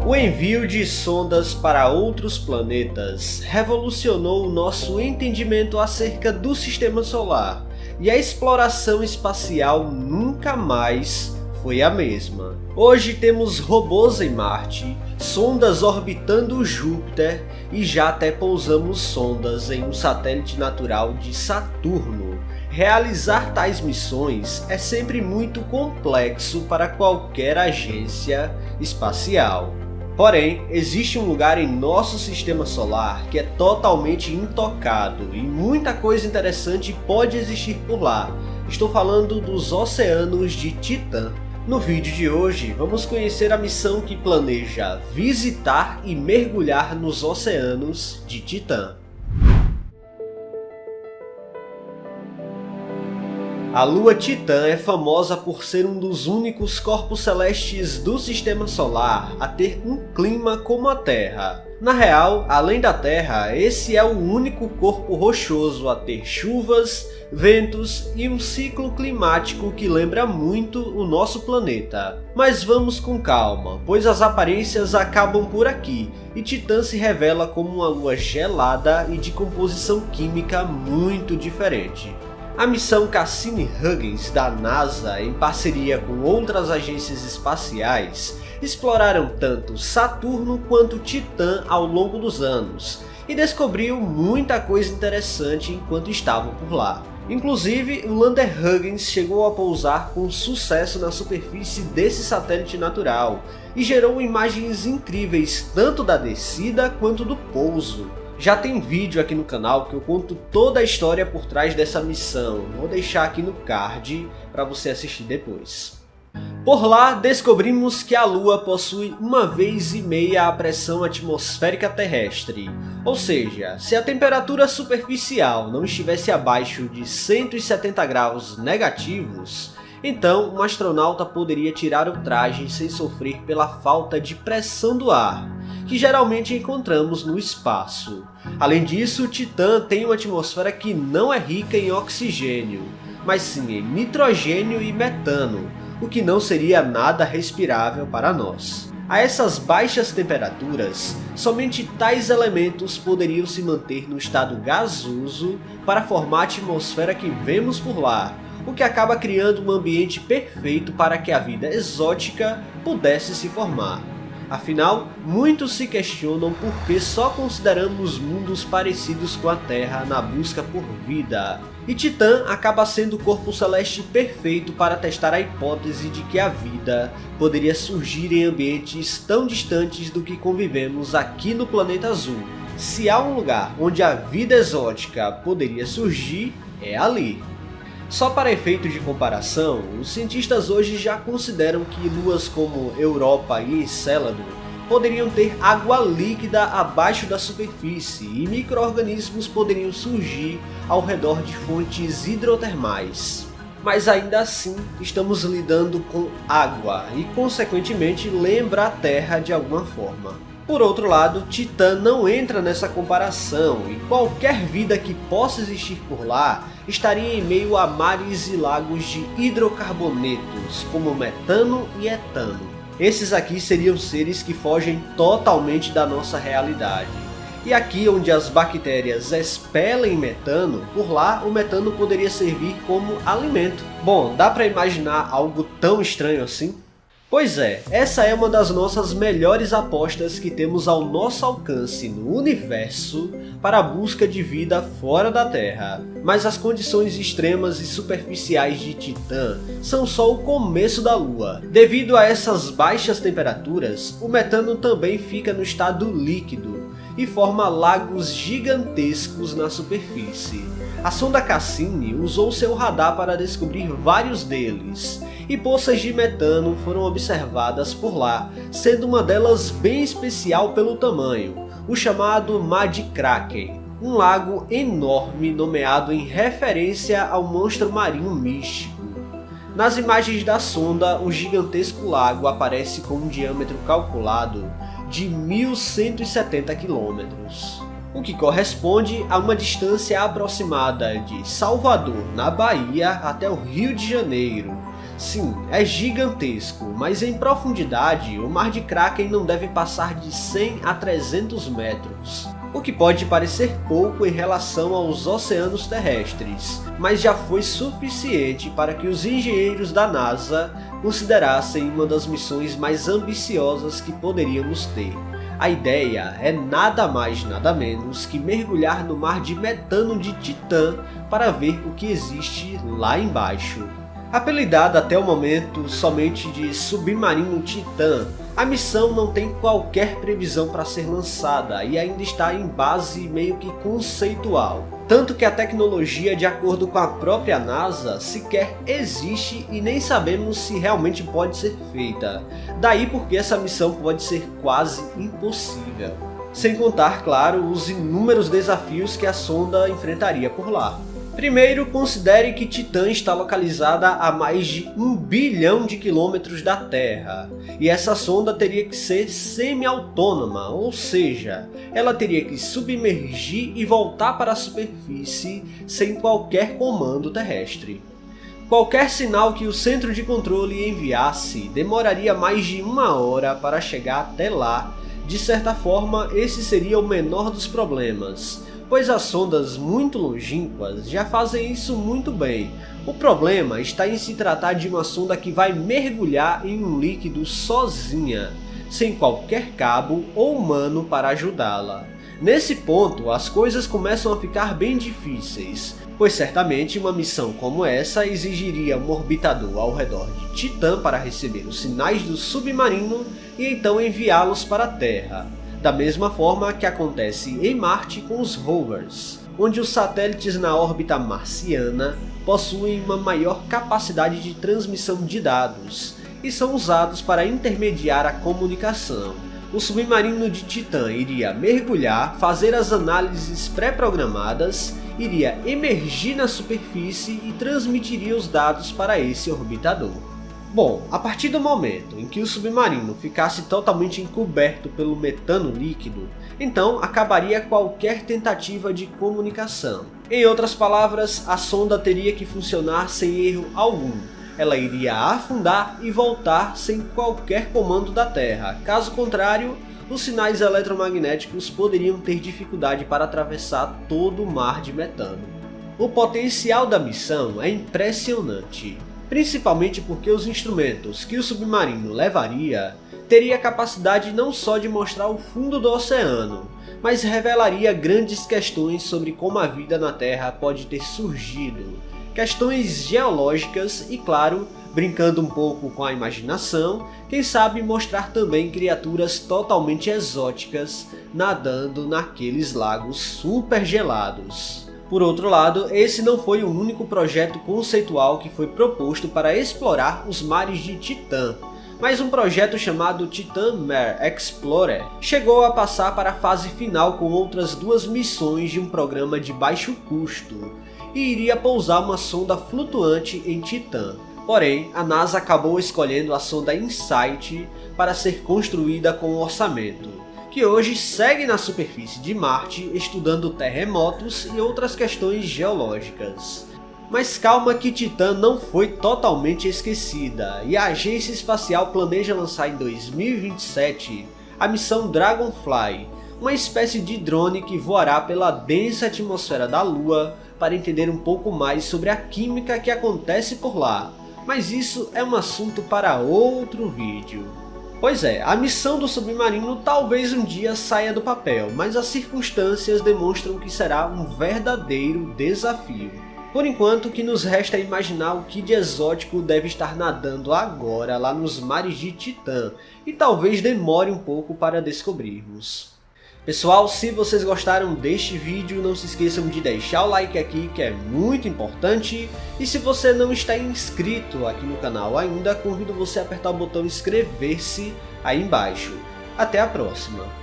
O envio de sondas para outros planetas revolucionou o nosso entendimento acerca do Sistema Solar, e a exploração espacial nunca mais foi a mesma. Hoje temos robôs em Marte, sondas orbitando Júpiter e já até pousamos sondas em um satélite natural de Saturno. Realizar tais missões é sempre muito complexo para qualquer agência espacial. Porém, existe um lugar em nosso sistema solar que é totalmente intocado e muita coisa interessante pode existir por lá. Estou falando dos oceanos de Titã. No vídeo de hoje, vamos conhecer a missão que planeja visitar e mergulhar nos oceanos de Titã. A Lua Titã é famosa por ser um dos únicos corpos celestes do Sistema Solar a ter um clima como a Terra. Na real, além da Terra, esse é o único corpo rochoso a ter chuvas, ventos e um ciclo climático que lembra muito o nosso planeta. Mas vamos com calma, pois as aparências acabam por aqui, e Titã se revela como uma lua gelada e de composição química muito diferente. A missão Cassini-Huygens da NASA, em parceria com outras agências espaciais, exploraram tanto Saturno quanto Titã ao longo dos anos e descobriu muita coisa interessante enquanto estavam por lá. Inclusive, o lander Huygens chegou a pousar com sucesso na superfície desse satélite natural e gerou imagens incríveis tanto da descida quanto do pouso. Já tem vídeo aqui no canal que eu conto toda a história por trás dessa missão, vou deixar aqui no card para você assistir depois. Por lá, descobrimos que a Lua possui 1,5 vezes a pressão atmosférica terrestre, ou seja, se a temperatura superficial não estivesse abaixo de 170 graus negativos, então um astronauta poderia tirar o traje sem sofrer pela falta de pressão do ar, que geralmente encontramos no espaço. Além disso, Titã tem uma atmosfera que não é rica em oxigênio, mas sim em nitrogênio e metano, o que não seria nada respirável para nós. A essas baixas temperaturas, somente tais elementos poderiam se manter no estado gasoso para formar a atmosfera que vemos por lá, o que acaba criando um ambiente perfeito para que a vida exótica pudesse se formar. Afinal, muitos se questionam por que só consideramos mundos parecidos com a Terra na busca por vida. E Titã acaba sendo o corpo celeste perfeito para testar a hipótese de que a vida poderia surgir em ambientes tão distantes do que convivemos aqui no planeta azul. Se há um lugar onde a vida exótica poderia surgir, é ali. Só para efeito de comparação, os cientistas hoje já consideram que luas como Europa e Encélado poderiam ter água líquida abaixo da superfície e micro-organismos poderiam surgir ao redor de fontes hidrotermais. Mas ainda assim, estamos lidando com água e consequentemente lembra a Terra de alguma forma. Por outro lado, Titã não entra nessa comparação e qualquer vida que possa existir por lá estaria em meio a mares e lagos de hidrocarbonetos, como metano e etano. Esses aqui seriam seres que fogem totalmente da nossa realidade. E aqui onde as bactérias expelem metano, por lá o metano poderia servir como alimento. Bom, dá para imaginar algo tão estranho assim? Pois é, essa é uma das nossas melhores apostas que temos ao nosso alcance no universo para a busca de vida fora da Terra. Mas as condições extremas e superficiais de Titã são só o começo da Lua. Devido a essas baixas temperaturas, o metano também fica no estado líquido e forma lagos gigantescos na superfície. A sonda Cassini usou seu radar para descobrir vários deles, e poças de metano foram observadas por lá, sendo uma delas bem especial pelo tamanho, o chamado Mar de Kraken, um lago enorme nomeado em referência ao monstro marinho místico. Nas imagens da sonda, o gigantesco lago aparece com um diâmetro calculado de 1.170 km. O que corresponde a uma distância aproximada de Salvador, na Bahia, até o Rio de Janeiro, Sim, é gigantesco, mas em profundidade o mar de Kraken não deve passar de 100 a 300 metros. O que pode parecer pouco em relação aos oceanos terrestres, mas já foi suficiente para que os engenheiros da NASA considerassem uma das missões mais ambiciosas que poderíamos ter. A ideia é nada mais nada menos que mergulhar no mar de metano de Titã para ver o que existe lá embaixo. Apelidada até o momento somente de Submarino Titã, a missão não tem qualquer previsão para ser lançada e ainda está em base meio que conceitual. Tanto que a tecnologia, de acordo com a própria NASA, sequer existe e nem sabemos se realmente pode ser feita. Daí porque essa missão pode ser quase impossível. Sem contar, claro, os inúmeros desafios que a sonda enfrentaria por lá. Primeiro, considere que Titã está localizada a mais de 1 bilhão de quilômetros da Terra, e essa sonda teria que ser semi-autônoma, ou seja, ela teria que submergir e voltar para a superfície sem qualquer comando terrestre. Qualquer sinal que o centro de controle enviasse demoraria mais de 1 hora para chegar até lá. De certa forma, esse seria o menor dos problemas, pois as sondas muito longínquas já fazem isso muito bem. O problema está em se tratar de uma sonda que vai mergulhar em um líquido sozinha, sem qualquer cabo ou humano para ajudá-la. Nesse ponto, as coisas começam a ficar bem difíceis, pois certamente uma missão como essa exigiria um orbitador ao redor de Titã para receber os sinais do submarino e então enviá-los para a Terra. Da mesma forma que acontece em Marte com os rovers, onde os satélites na órbita marciana possuem uma maior capacidade de transmissão de dados e são usados para intermediar a comunicação. O submarino de Titã iria mergulhar, fazer as análises pré-programadas, iria emergir na superfície e transmitiria os dados para esse orbitador. Bom, a partir do momento em que o submarino ficasse totalmente encoberto pelo metano líquido, então acabaria qualquer tentativa de comunicação. Em outras palavras, a sonda teria que funcionar sem erro algum. Ela iria afundar e voltar sem qualquer comando da Terra. Caso contrário, os sinais eletromagnéticos poderiam ter dificuldade para atravessar todo o mar de metano. O potencial da missão é impressionante, principalmente porque os instrumentos que o submarino levaria teria capacidade não só de mostrar o fundo do oceano, mas revelaria grandes questões sobre como a vida na Terra pode ter surgido, questões geológicas e, claro, brincando um pouco com a imaginação, quem sabe mostrar também criaturas totalmente exóticas nadando naqueles lagos super gelados. Por outro lado, esse não foi o único projeto conceitual que foi proposto para explorar os mares de Titã, mas um projeto chamado Titan Mare Explorer chegou a passar para a fase final com outras 2 missões de um programa de baixo custo, e iria pousar uma sonda flutuante em Titã. Porém, a NASA acabou escolhendo a sonda InSight para ser construída com um orçamento, que hoje segue na superfície de Marte estudando terremotos e outras questões geológicas. Mas calma que Titã não foi totalmente esquecida, e a agência espacial planeja lançar em 2027 a missão Dragonfly, uma espécie de drone que voará pela densa atmosfera da Lua para entender um pouco mais sobre a química que acontece por lá. Mas isso é um assunto para outro vídeo. Pois é, a missão do submarino talvez um dia saia do papel, mas as circunstâncias demonstram que será um verdadeiro desafio. Por enquanto, o que nos resta é imaginar o que de exótico deve estar nadando agora lá nos mares de Titã, e talvez demore um pouco para descobrirmos. Pessoal, se vocês gostaram deste vídeo, não se esqueçam de deixar o like aqui, que é muito importante. E se você não está inscrito aqui no canal ainda, convido você a apertar o botão inscrever-se aí embaixo. Até a próxima!